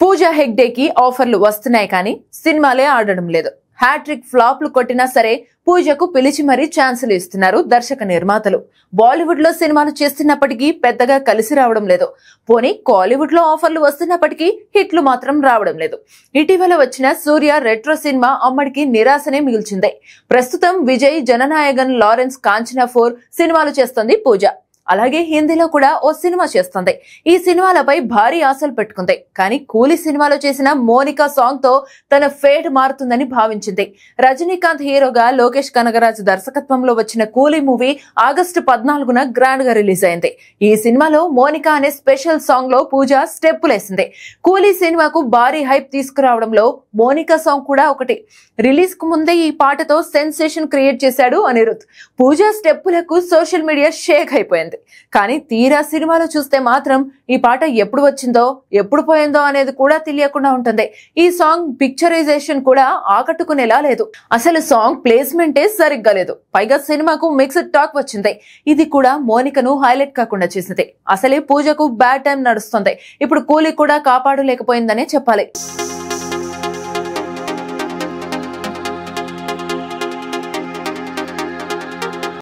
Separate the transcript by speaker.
Speaker 1: పూజా హెగ్డేకి ఆఫర్లు వస్తున్నాయి కానీ సినిమాలే ఆడడం లేదు. హ్యాట్రిక్ ఫ్లాప్లు కొట్టినా సరే పూజకు పిలిచి మరీ ఛాన్సులు ఇస్తున్నారు దర్శక నిర్మాతలు. బాలీవుడ్ లో సినిమాలు చేస్తున్నప్పటికీ పెద్దగా కలిసి రావడం లేదు. పోనీ కాలీవుడ్ లో ఆఫర్లు వస్తున్నప్పటికీ హిట్లు మాత్రం రావడం లేదు. ఇటీవల వచ్చిన సూర్య రెట్రో సినిమా అమ్మడికి నిరాశనే మిగిల్చింది. ప్రస్తుతం విజయ్, జననాయగన్, లారెన్స్, కాంచనా 4 సినిమాలు చేస్తోంది పూజ. అలాగే హిందీలో కూడా ఓ సినిమా చేస్తుంది. ఈ సినిమాలపై భారీ ఆశలు పెట్టుకుంది. కానీ కూలీ సినిమాలో చేసిన మోనికా సాంగ్ తో తన ఫేట్ మారుతుందని భావించింది. రజనీకాంత్ హీరోగా లోకేష్ కనగరాజ్ దర్శకత్వంలో వచ్చిన కూలీ మూవీ ఆగస్టు 14న గ్రాండ్ గా రిలీజ్ అయింది. ఈ సినిమాలో మోనికా అనే స్పెషల్ సాంగ్ లో పూజ స్టెప్పులేసింది. కూలీ సినిమాకు భారీ హైప్ తీసుకురావడంలో మోనికా సాంగ్ కూడా ఒకటి. రిలీజ్ కు ముందే ఈ పాటతో సెన్సేషన్ క్రియేట్ చేశాడు అనిరుద్. పూజ స్టెప్పులకు సోషల్ మీడియా షేక్ అయిపోయింది. కానీ తీరా సినిమాలో చూస్తే మాత్రం ఈ పాట ఎప్పుడు వచ్చిందో ఎప్పుడు పోయిందో అనేది కూడా తెలియకుండా ఉంటుంది. ఈ సాంగ్ పిక్చరైజేషన్ కూడా ఆకట్టుకునేలా లేదు. అసలు సాంగ్ ప్లేస్మెంటే సరిగ్గా లేదు. పైగా సినిమాకు మిక్స్డ్ టాక్ వచ్చింది. ఇది కూడా మోనికను హైలైట్ కాకుండా చేసింది. అసలే పూజకు బ్యాడ్ టైం నడుస్తుంది. ఇప్పుడు కూలీ కూడా కాపాడలేకపోయిందనే చెప్పాలి.